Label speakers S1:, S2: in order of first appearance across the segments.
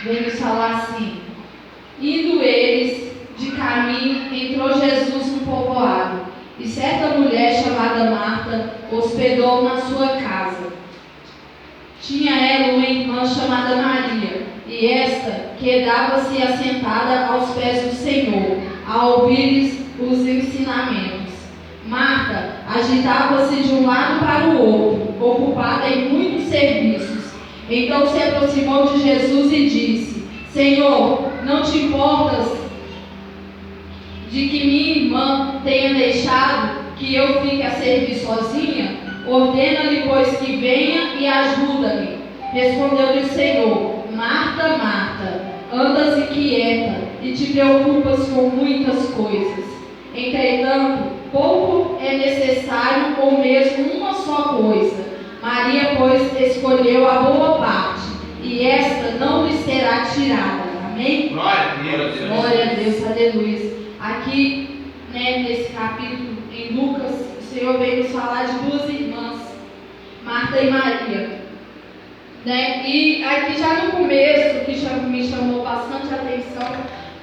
S1: Vem nos falar assim: indo eles de caminho, entrou Jesus no povoado, e certa mulher chamada Marta hospedou na sua casa. Tinha ela uma irmã chamada Maria, e esta quedava-se assentada aos pés do Senhor, a ouvir os ensinamentos. Marta agitava-se de um lado para o outro, ocupada em muitos serviços. Então se aproximou de Jesus e disse: Senhor, não te importas de que minha irmã tenha deixado que eu fique a servir sozinha? Ordena-lhe, pois, que venha e ajuda-me. Respondeu-lhe o Senhor: Marta, Marta, andas inquieta e te preocupas com muitas coisas. Entretanto, pouco é necessário, ou mesmo uma só coisa. Maria, pois, escolheu a boa parte, e esta não lhe será tirada. Amém?
S2: Glória a Deus.
S1: Glória a Deus, aleluia. Aqui, nesse capítulo, em Lucas, o Senhor veio nos falar de duas irmãs, Marta e Maria. E aqui já no começo, o que me chamou bastante atenção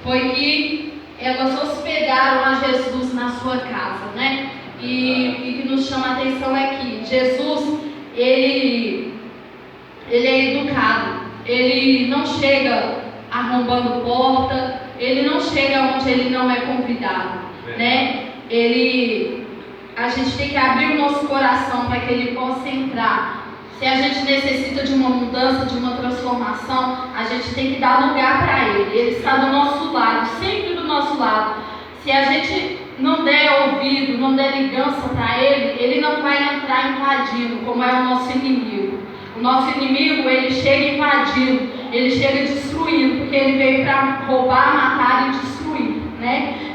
S1: foi que elas hospedaram a Jesus na sua casa, E o que nos chama a atenção é que Jesus, ele é educado, ele não chega arrombando porta, ele não chega onde ele não é convidado, A gente tem que abrir o nosso coração para que ele possa entrar. Se a gente necessita de uma mudança, de uma transformação, a gente tem que dar lugar para ele. Ele está do nosso lado, sempre do nosso lado. Se a gente não der ouvido, não der ligança para ele, ele não vai entrar invadindo, como é o nosso inimigo. O nosso inimigo, ele chega invadindo, ele chega destruindo, porque ele veio para roubar, matar e destruir,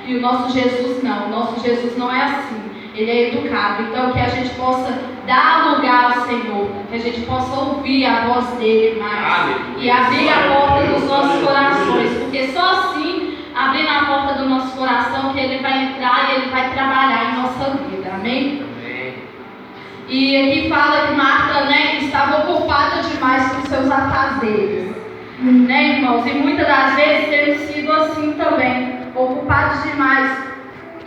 S1: E o nosso Jesus não. O nosso Jesus não é assim. Ele é educado. Então, que a gente possa dar lugar ao Senhor, que a gente possa ouvir a voz dele mais e abrir a porta dos nossos corações, porque só assim, abrindo a porta do nosso coração, que ele vai entrar e ele vai trabalhar em nossa vida. Amém? E aqui fala que Marta, estava ocupada demais com seus afazeres, irmãos? E muitas das vezes temos sido assim também, ocupados demais,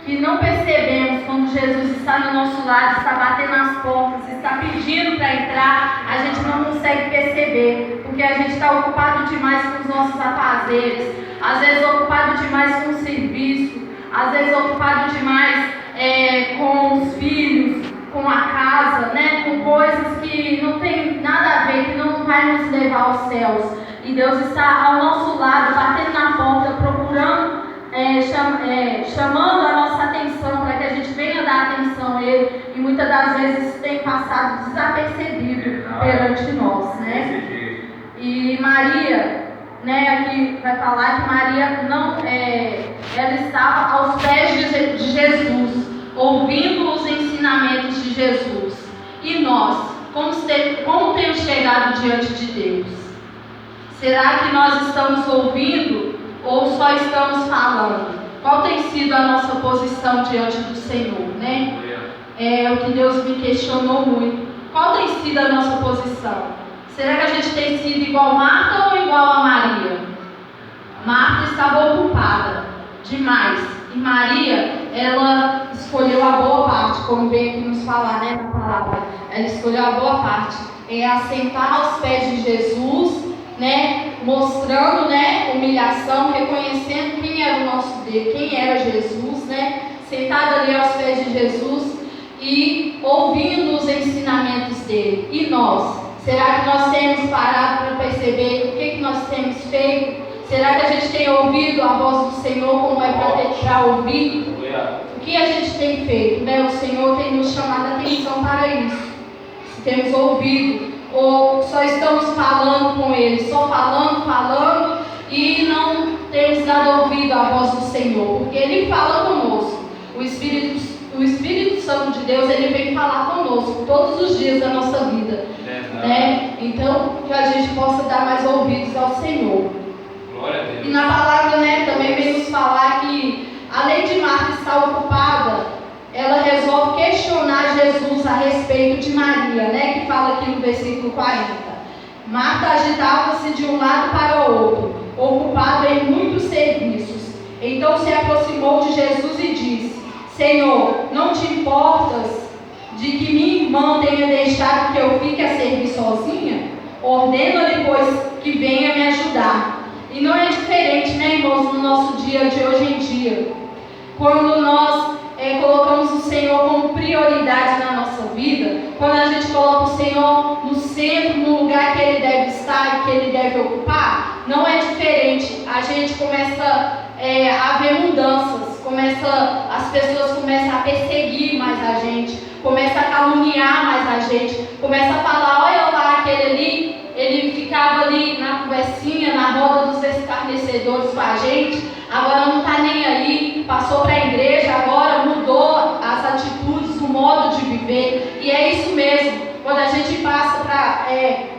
S1: que não percebemos quando Jesus está no nosso lado, está batendo nas portas, está pedindo para entrar, a gente não consegue perceber, porque a gente está ocupado demais com os nossos afazeres, às vezes ocupado demais com o serviço, às vezes ocupado demais com os filhos, com a casa, com coisas que não tem nada a ver, que não vai nos levar aos céus. E Deus está ao nosso lado, batendo na porta, procurando, chamando a nossa atenção, para que a gente venha dar atenção a Ele, e muitas das vezes isso tem passado desapercebido perante nós, E Maria, aqui vai falar que Maria ela estava aos pés de Jesus, ouvindo os ensinamentos de Jesus. E nós, como temos chegado diante de Deus? Será que nós estamos ouvindo ou só estamos falando? Qual tem sido a nossa posição diante do Senhor, É o que Deus me questionou muito. Qual tem sido a nossa posição? Será que a gente tem sido igual Marta ou igual a Maria? Marta estava ocupada demais. E Maria, ela escolheu a boa parte, como vem aqui nos falar, na palavra. Ela escolheu a boa parte, em assentar aos pés de Jesus, mostrando, humilhação, reconhecendo quem era o nosso Deus, quem era Jesus, sentada ali aos pés de Jesus e ouvindo os ensinamentos dele. E nós? Será que nós temos parado para perceber o que nós temos feito? Será que a gente tem ouvido a voz do Senhor como é para ouvir? O que a gente tem feito? O Senhor tem nos chamado a atenção para isso. Se temos ouvido, ou só estamos falando com Ele, só falando e não temos dado ouvido à voz do Senhor, porque Ele fala conosco. O Espírito Santo de Deus, Ele vem falar conosco todos os dias da nossa vida, Então, que a gente possa dar mais ouvidos ao Senhor.
S2: Glória a Deus.
S1: E na palavra, também vem nos falar que, além de Marta estar ocupada, ela resolve questionar Jesus a respeito de Maria, que fala aqui no versículo 40. Marta agitava-se de um lado para o outro, ocupada em muitos serviços. Então se aproximou de Jesus e disse: Senhor, não te importas de que minha irmã tenha deixado que eu fique a servir sozinha? Ordena-lhe, pois, que venha me ajudar. E não é diferente, né, irmãos, no nosso dia de hoje em dia. Quando nós colocamos o Senhor como prioridade na nossa vida, quando a gente coloca o Senhor no centro, no lugar que Ele deve estar e que Ele deve ocupar, não é diferente. A gente começa a ver mudanças, as pessoas começam a perseguir mais a gente, começam a caluniar mais a gente, começam a falar: olha lá, aquele ali, ele ficava ali na conversinha, na roda dos escarnecedores com a gente, agora não está nem aí, passou para a igreja, agora mudou as atitudes, o modo de viver. E é isso mesmo, quando a gente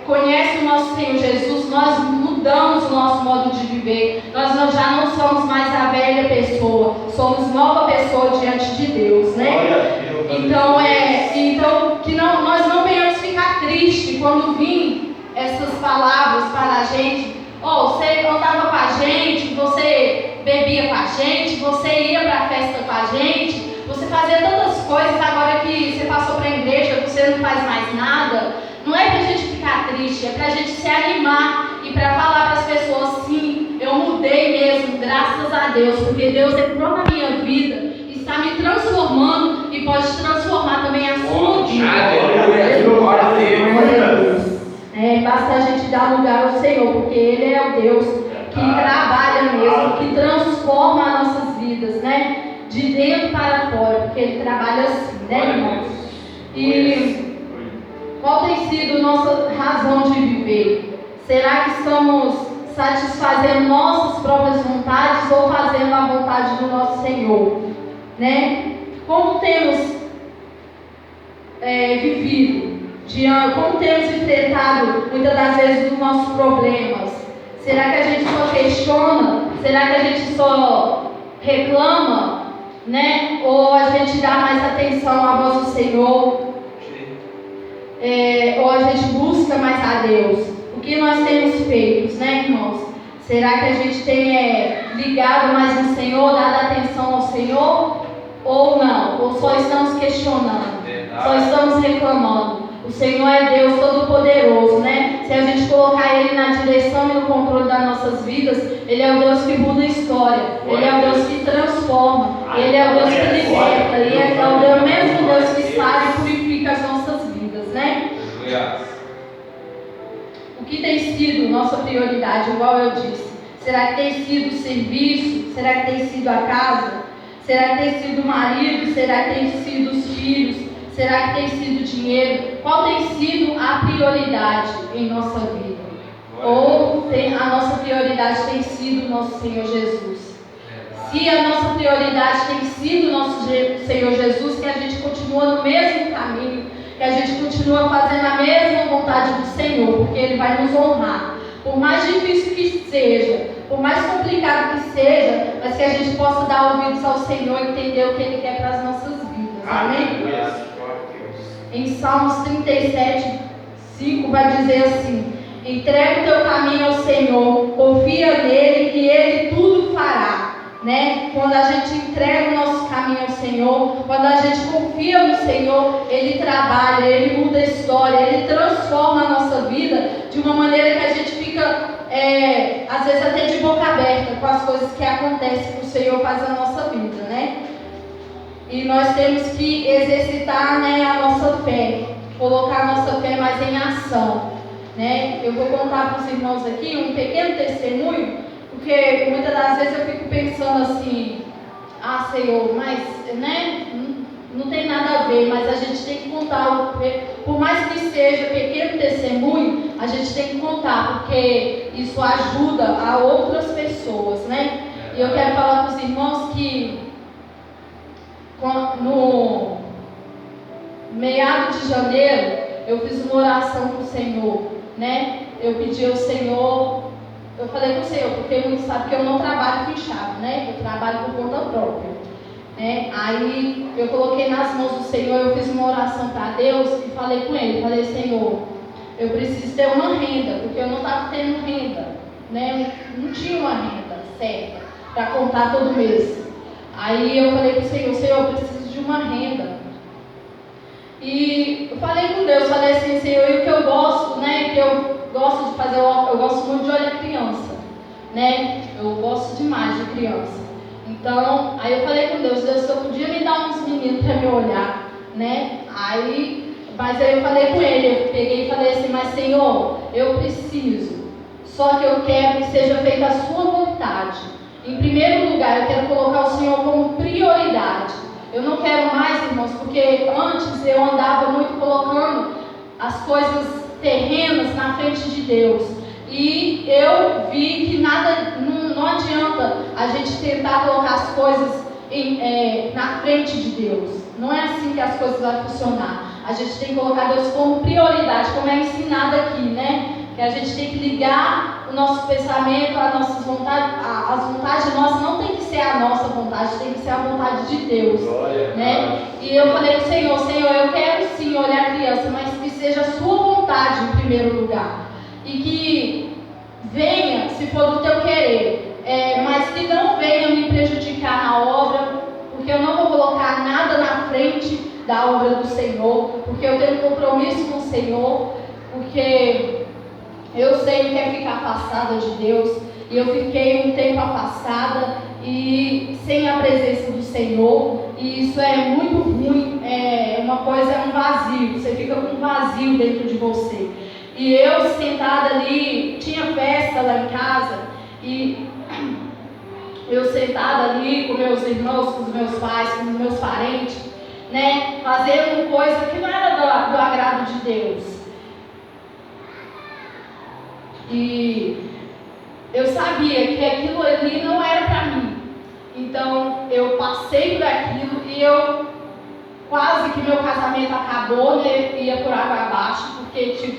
S1: conhece o nosso Senhor Jesus, nós mudamos o nosso modo de viver. Nós já não somos mais a velha pessoa, somos nova pessoa diante de Deus, né? Então que nós não venhamos ficar tristes quando vir essas palavras para a gente. Você andava com a gente, você bebia com a gente, você ia para a festa com a gente, você fazia tantas coisas, agora que você passou para a igreja, você não faz mais nada. Não é para a gente ficar triste, é para a gente se animar e para falar para as pessoas: sim, eu mudei mesmo, graças a Deus, porque Deus entrou na minha vida, está me transformando e pode transformar também a sua vida. Basta a gente dar lugar ao Senhor, porque Ele é o Deus que trabalha mesmo, que transforma as nossas vidas, né? De dentro para fora, porque Ele trabalha assim, né, irmãos? E qual tem sido nossa razão de viver? Será que estamos satisfazendo nossas próprias vontades ou fazendo a vontade do nosso Senhor, né? Como temos vivido? Como temos enfrentado muitas das vezes os nossos problemas? Será que a gente só questiona? Será que a gente só reclama? Né? Ou a gente dá mais atenção à voz do Senhor? Ou a gente busca mais a Deus? O que nós temos feito, né, irmãos? Será que a gente tem ligado mais no Senhor, dado atenção ao Senhor? Ou não? Ou só estamos questionando? Só estamos reclamando? O Senhor é Deus Todo-Poderoso, né? Se a gente colocar Ele na direção e no controle das nossas vidas, Ele é o Deus que muda a história, Ele é o Deus que transforma, Ele é o Deus que liberta, Ele é o mesmo Deus que sabe e purifica as nossas vidas, né? O que tem sido nossa prioridade, igual eu disse? Será que tem sido o serviço? Será que tem sido a casa? Será que tem sido o marido? Será que tem sido os filhos? Será que tem sido o dinheiro? Qual tem sido a prioridade em nossa vida? Ou a nossa prioridade tem sido o nosso Senhor Jesus? Se a nossa prioridade tem sido o nosso Senhor Jesus, que a gente continua no mesmo caminho, que a gente continua fazendo a mesma vontade do Senhor, porque Ele vai nos honrar. Por mais difícil que seja, por mais complicado que seja, mas que a gente possa dar ouvidos ao Senhor e entender o que Ele quer para as nossas vidas. Amém? Em Salmos 37, 5 vai dizer assim: entrega o teu caminho ao Senhor, confia nele e Ele tudo fará. Né? Quando a gente entrega o nosso caminho ao Senhor, quando a gente confia no Senhor, Ele trabalha, Ele muda a história, Ele transforma a nossa vida de uma maneira que a gente fica, às vezes até de boca aberta com as coisas que acontecem que o Senhor faz na nossa vida, né? E nós temos que exercitar, né, a nossa fé, colocar a nossa fé mais em ação, né? Eu vou contar para os irmãos aqui um pequeno testemunho, porque muitas das vezes eu fico pensando assim: ah, Senhor, mas, né, não tem nada a ver, mas a gente tem que contar, por mais que seja pequeno testemunho, a gente tem que contar, porque isso ajuda a outras pessoas, né? E eu quero falar para os irmãos que no meado de janeiro eu fiz uma oração para o Senhor, né? Eu pedi ao Senhor, eu falei com o Senhor, porque muitos sabem que eu não trabalho com chave, né? Eu trabalho por conta própria, né? Aí eu coloquei nas mãos do Senhor, eu fiz uma oração para Deus e falei com Ele, falei: Senhor, eu preciso ter uma renda, porque eu não estava tendo renda, né? Não tinha uma renda certa para contar todo mês. Aí eu falei para o Senhor, Senhor, eu preciso de uma renda. E eu falei com Deus, falei assim, Senhor, e o que eu gosto, né? Que eu gosto de fazer, eu gosto muito de olhar criança, né? Eu gosto demais de criança. Então, aí eu falei com Deus, Deus, se eu podia me dar uns meninos para me olhar, né? Mas aí eu falei com ele, eu peguei e falei assim, mas Senhor, eu preciso, só que eu quero que seja feita a sua vontade. Em primeiro lugar, eu quero colocar o Senhor como prioridade. Eu não quero mais, irmãos, porque antes eu andava muito colocando as coisas terrenas na frente de Deus. E eu vi que nada, não adianta a gente tentar colocar as coisas na frente de Deus. Não é assim que as coisas vão funcionar. A gente tem que colocar Deus como prioridade, como é ensinado aqui, né? Que a gente tem que ligar o nosso pensamento, as nossas vontades, as vontades nossas não tem que ser a nossa vontade, tem que ser a vontade de Deus, né? E eu falei pro Senhor, Senhor, eu quero sim olhar a criança, mas que seja a sua vontade em primeiro lugar. E que venha, se for do teu querer, mas que não venha me prejudicar na obra, porque eu não vou colocar nada na frente da obra do Senhor, porque eu tenho um compromisso com o Senhor, porque eu sei que é ficar afastada de Deus, e eu fiquei um tempo afastada e sem a presença do Senhor, e isso é muito ruim, é um vazio, você fica com um vazio dentro de você. E eu sentada ali, tinha festa lá em casa, e eu sentada ali com meus irmãos, com os meus pais, com os meus parentes, né, fazendo coisa que não era do agrado de Deus. E eu sabia que aquilo ali não era para mim. Então eu passei por aquilo e eu quase que meu casamento acabou, né, ia por água abaixo, porque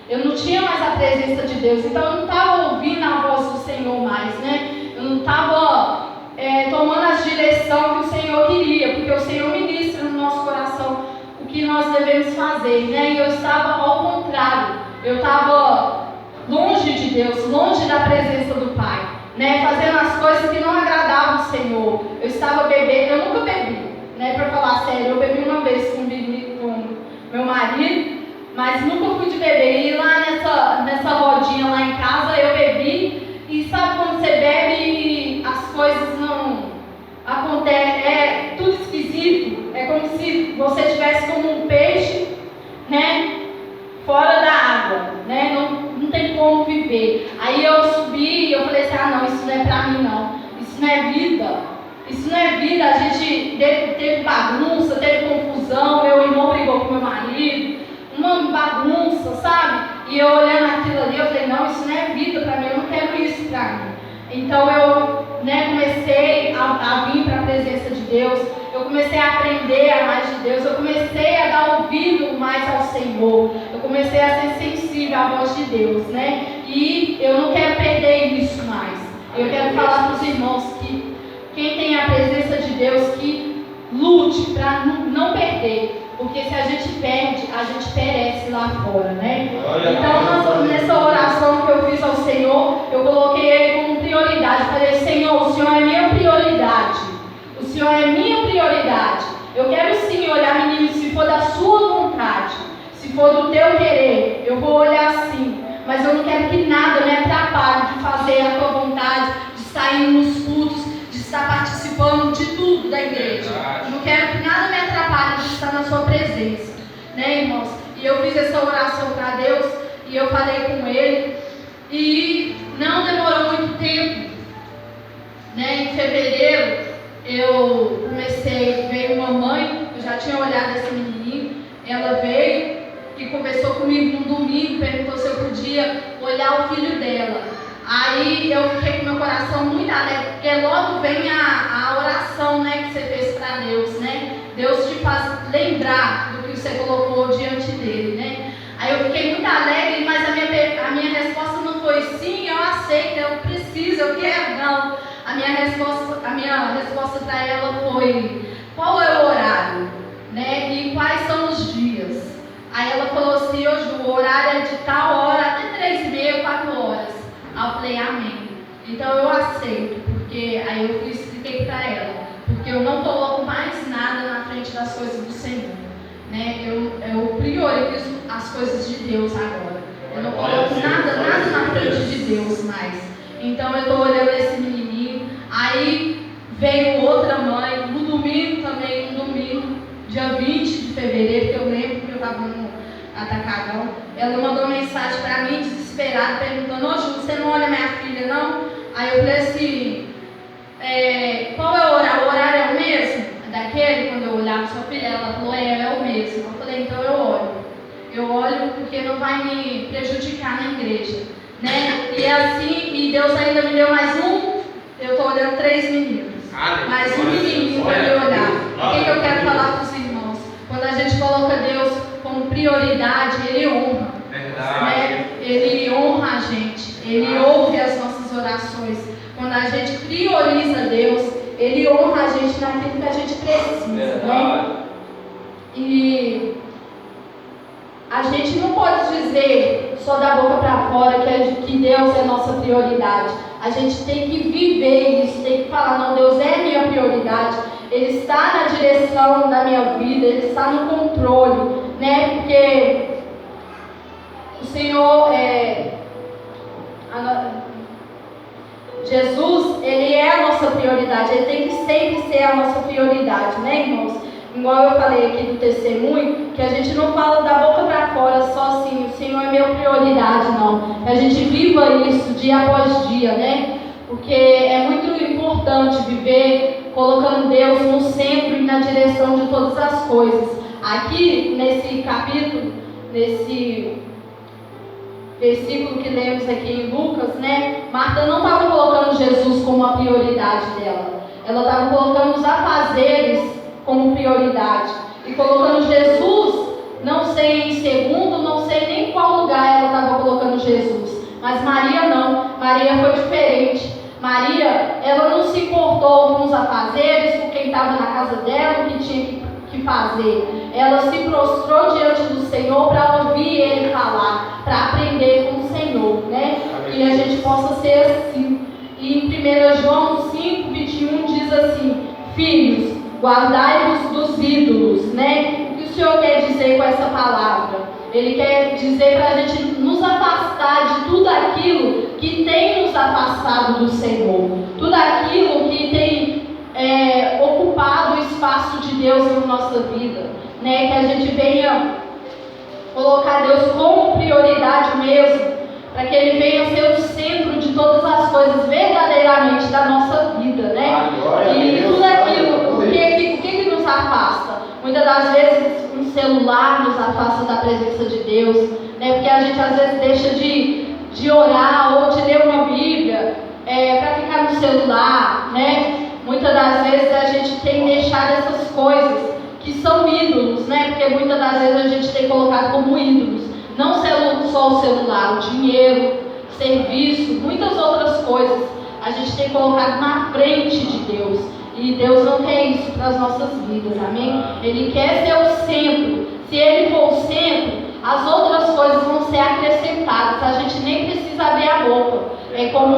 S1: eu não tinha mais a presença de Deus. Então eu não estava ouvindo a voz do Senhor mais, né? Eu não estava tomando as direções que o Senhor queria, porque o Senhor ministra no nosso coração o que nós devemos fazer, né? E eu estava ao contrário, eu estava longe de Deus, longe da presença do Pai, né? Fazendo as coisas que não agradavam o Senhor. Eu estava bebendo, eu nunca bebi, né? Para falar sério, eu bebi uma vez com meu marido, mas nunca fui de beber. E lá nessa rodinha lá em casa eu bebi, e sabe quando você bebe e as coisas não acontecem, é tudo esquisito, é como se você estivesse como um peixe, né? Fora da água, né? Não tem como viver. Aí eu subi e eu falei assim, não, isso não é pra mim não, isso não é vida, isso não é vida. A gente teve bagunça, teve confusão, meu irmão brigou com meu marido, uma bagunça, sabe? E eu olhando aquilo ali, eu falei, não, isso não é vida pra mim, eu não quero isso pra mim. Então eu, comecei a vir para a presença de Deus, eu comecei a aprender a mais de Deus, eu comecei a dar ouvido mais ao Senhor, eu comecei a ser sensível à voz de Deus, né? E eu não quero perder isso mais. Eu quero falar para os irmãos que quem tem a presença de Deus, que lute para não perder, porque se a gente perde, a gente perece lá fora, né? Então, nessa oração que eu fiz ao Senhor, eu coloquei Ele como prioridade. Falei, Senhor, o Senhor é minha prioridade. O Senhor é minha prioridade. Eu quero sim olhar, menino, se for da sua vontade, se for do teu querer, eu vou olhar sim. Mas eu não quero que nada me atrapalhe de fazer a tua vontade, de estar indo nos cultos, de estar participando de tudo da igreja. Eu não quero que nada me atrapalhe de estar na sua presença, né, irmãos? E eu fiz essa oração para Deus e eu falei com Ele e não demorou muito tempo, né? Em fevereiro eu veio uma mãe, eu já tinha olhado esse menininho, ela veio e conversou comigo no domingo, perguntou se eu podia olhar o filho dela. Aí eu fiquei com meu coração muito alegre, porque logo vem a oração, né, que você fez para Deus, né? Deus te faz lembrar do que você colocou diante dele, né? Aí eu fiquei muito alegre, mas a minha resposta não foi sim, eu aceito, eu preciso, eu quero, não. A minha resposta para ela foi, qual é o horário, né? E quais são os dias? Aí ela falou assim: ô Ju, o horário é de tal hora até 3h30, 4h. Aí eu falei: amém. Então eu aceito, porque aí eu expliquei para ela, porque eu não coloco mais nada na frente das coisas do Senhor, né? Eu priorizo as coisas de Deus agora. Eu não coloco nada na frente de Deus mais. Então eu estou olhando esse menininho. Aí veio outra mãe, no domingo também, dia 20 de fevereiro, que eu lembro que eu estava no atacadão. Ela mandou mensagem para mim, desesperada, perguntando: ô Ju, você não olha minha filha não? Aí eu falei assim: qual é o horário? O horário é o mesmo? Daquele, quando eu olhava sua filha, ela falou: é o mesmo. Eu falei: então eu olho. Eu olho porque não vai me prejudicar na igreja, né? E assim, e Deus ainda me deu mais um. Eu estou olhando 3 meninos. Mais um menininho para me olhar. O que eu quero falar para os irmãos? Quando a gente coloca Deus como prioridade, Ele honra. Né? Ele honra a gente. Ele ouve as nossas orações. Quando a gente prioriza Deus, Ele honra a gente naquilo que a gente precisa. Né? E a gente não pode dizer só da boca para fora que Deus é nossa prioridade. A gente tem que viver isso, tem que falar: não, Deus é minha prioridade. Ele está na direção da minha vida, Ele está no controle, né? Porque o Senhor Jesus, Ele é a nossa prioridade. Ele tem que sempre ser a nossa prioridade, né, irmãos? Igual eu falei aqui do testemunho, que a gente não fala da boca para fora só assim: o Senhor é minha prioridade, não. Que a gente viva isso dia após dia, né? Porque é muito importante viver colocando Deus no centro e na direção de todas as coisas. Aqui, nesse capítulo, nesse versículo que lemos aqui em Lucas, né? Marta não estava colocando Jesus como a prioridade dela. Ela estava colocando os afazeres como prioridade. E colocando Jesus, não sei em segundo, não sei nem em qual lugar ela estava colocando Jesus. Mas Maria não. Maria foi diferente. Maria, ela não se importou com os afazeres, com quem estava na casa dela, o que tinha que fazer. Ela se prostrou diante do Senhor para ouvir Ele falar, para aprender com o Senhor, né? E a gente possa ser assim. E em 1 João 5:21 diz assim: filhos, guardai-vos dos ídolos, né? O que o Senhor quer dizer com essa palavra? Ele quer dizer para a gente nos afastar de tudo aquilo que tem nos afastado do Senhor, tudo aquilo que tem ocupado o espaço de Deus na nossa vida, né? Que a gente venha colocar Deus como prioridade mesmo, para que Ele venha ser o centro de todas as coisas verdadeiramente da nossa vida, né? E tudo aquilo, o que nos afasta? Muitas das vezes um celular nos afasta da presença de Deus, né? Porque a gente às vezes deixa de orar ou de ler uma Bíblia para ficar no celular, né? Muitas das vezes a gente tem deixado essas coisas que são ídolos, né? Porque muitas das vezes a gente tem colocado como ídolos, não só o celular, o dinheiro, serviço, muitas outras coisas a gente tem colocado na frente de Deus. E Deus não quer isso para as nossas vidas, amém? Ele quer ser o centro. Se Ele for o centro, as outras coisas vão ser acrescentadas. A gente nem precisa abrir a boca. É como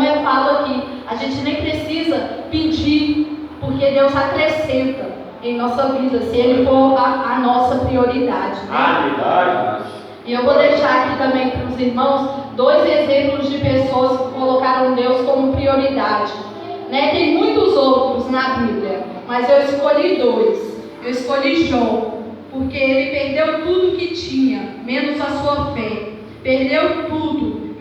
S1: eu falo aqui, a gente nem precisa pedir, porque Deus acrescenta em nossa vida, se Ele for a nossa prioridade, né? E eu vou deixar aqui também para os irmãos 2 exemplos de pessoas que colocaram Deus como prioridade, né? Tem muitos outros na Bíblia, mas eu escolhi 2. Eu escolhi Jó, porque ele perdeu tudo que tinha, menos a sua fé. Perdeu tudo,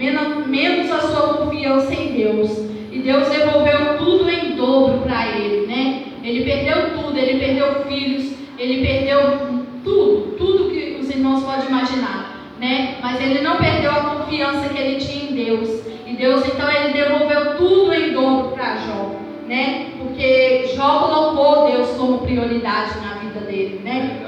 S1: menos a sua confiança em Deus. E Deus devolveu tudo em dobro para ele, né? Ele perdeu tudo, ele perdeu filhos, ele perdeu tudo que os irmãos podem imaginar, né? Mas ele não perdeu a confiança que ele tinha em Deus. E Deus, então, ele devolveu tudo em dobro para Jó, né? Porque Jó colocou Deus como prioridade na vida dele, né?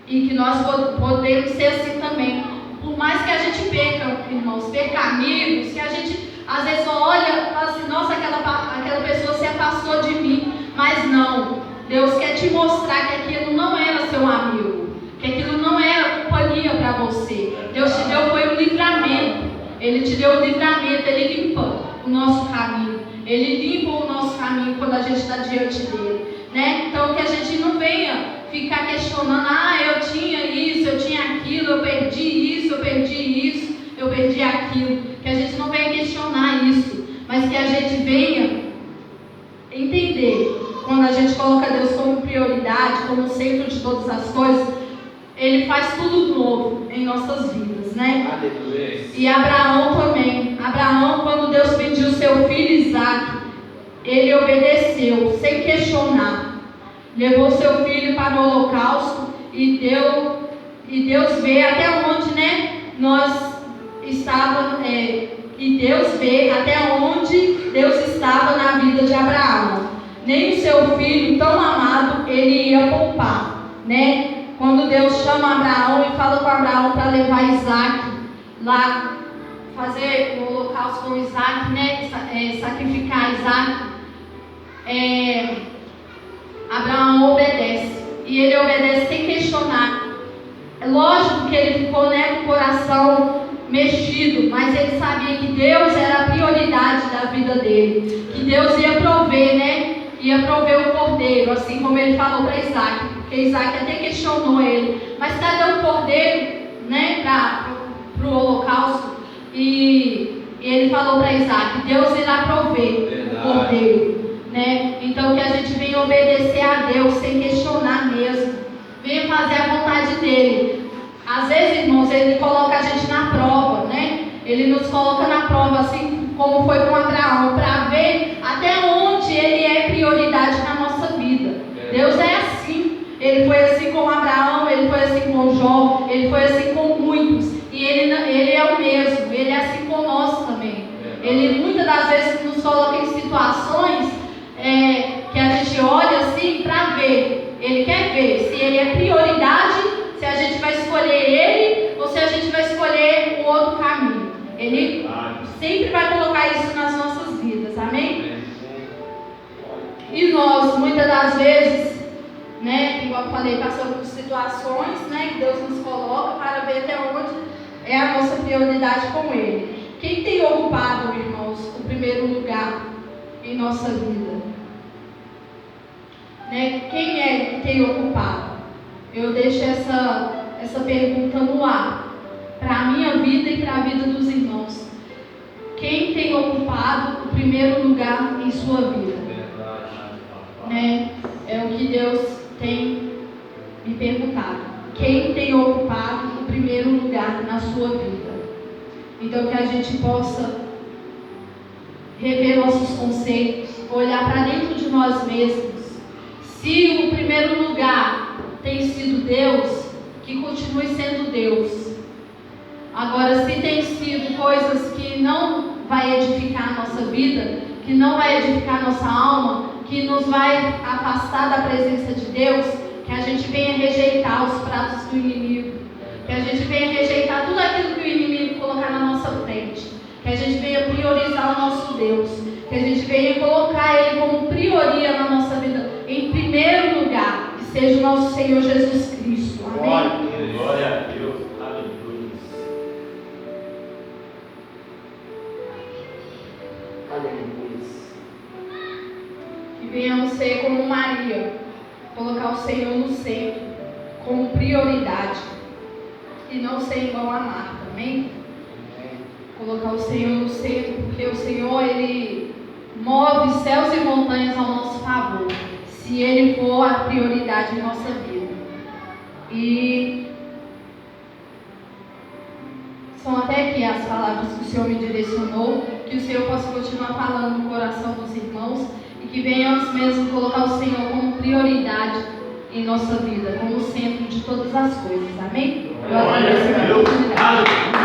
S1: E que nós podemos ser assim também. Por mais que a gente perca, irmãos, perca amigos, que a gente às vezes olha e fala assim: nossa, aquela pessoa se afastou de mim. Mas não, Deus quer te mostrar que aquilo não era seu amigo, que aquilo não era companhia para você. Deus te deu foi o livramento. Ele te deu o livramento, Ele limpa o nosso caminho. Ele limpa o nosso caminho quando a gente está diante dele, né? Então que a gente não venha ficar questionando, eu tinha isso, eu tinha aquilo, eu perdi isso, eu perdi isso, eu perdi aquilo. Que a gente não venha questionar isso, mas que a gente venha entender, quando a gente coloca Deus como prioridade, como centro de todas as coisas, Ele faz tudo novo em nossas vidas, né?
S2: Aleluia.
S1: E Abraão também. Abraão, quando Deus pediu seu filho Isaque, ele obedeceu, sem questionar. Levou seu filho para o holocausto e Deus vê até onde, né, nós estávamos, e Deus vê até onde Deus estava na vida de Abraão. Nem o seu filho tão amado ele ia poupar, né? Quando Deus chama Abraão e fala com Abraão para levar Isaque lá, fazer o holocausto com Isaque, né? Sacrificar Isaque, Abraão obedece. E ele obedece sem questionar. É lógico que ele ficou, né, com o coração mexido, mas ele sabia que Deus era a prioridade da vida dele. Que Deus ia prover, né? Ia prover o cordeiro, assim como ele falou para Isaque. Porque Isaque até questionou ele. Mas cadê o cordeiro, né, para o holocausto? E ele falou para Isaque, Deus irá prover o cordeiro, né? Então que a gente venha obedecer a Deus sem questionar mesmo, venha fazer a vontade dele. Às vezes, irmãos, ele coloca a gente na prova, né? Ele nos coloca na prova, assim como foi com Abraão, para ver até onde ele é prioridade na nossa vida. Deus é assim. Ele foi assim com Abraão, ele foi assim com Jó, ele foi assim com muitos. E ele é o mesmo, ele é assim com nós também. Ele muitas das vezes nos coloca em situações que a gente olha assim para ver. Ele quer ver se ele é prioridade, se a gente vai escolher ele ou se a gente vai escolher o outro caminho. Ele sempre vai colocar isso nas nossas vidas, amém? E nós, muitas das vezes, né, igual eu falei, passamos por situações, né, que Deus nos coloca para ver até onde é a nossa prioridade com Ele. Quem tem ocupado, irmãos, o primeiro lugar em nossa vida? Né? Quem é que tem ocupado? Eu deixo essa pergunta no ar, para a minha vida e para a vida dos irmãos. Quem tem ocupado o primeiro lugar em sua vida? Né? É o que Deus tem me perguntado. Quem tem ocupado o primeiro lugar na sua vida? Então que a gente possa rever nossos conceitos, olhar para dentro de nós mesmos. Se o primeiro lugar tem sido Deus, que continue sendo Deus. Agora, se tem sido coisas que não vai edificar a nossa vida, que não vai edificar a nossa alma, que nos vai afastar da presença de Deus, que a gente venha rejeitar os pratos do inimigo, que a gente venha rejeitar tudo aquilo que o inimigo colocar na nossa frente, que a gente venha priorizar o nosso Deus, que a gente venha colocar Ele como prioria na nossa vida, em primeiro lugar, que seja o nosso Senhor Jesus Cristo. Amém?
S2: Glória a Deus. Aleluia.
S3: Aleluia.
S1: Que venhamos ser como Maria, colocar o Senhor no centro, como prioridade, e não ser igual a Marta, amém? Colocar o Senhor no centro, porque o Senhor, Ele move céus e montanhas ao nosso favor, se Ele for a prioridade em nossa vida. E são até aqui as palavras que o Senhor me direcionou, que o Senhor possa continuar falando no coração dos irmãos, e que venhamos mesmo colocar o Senhor como prioridade em nossa vida, como centro de todas as coisas, amém? Eu agradeço a oportunidade.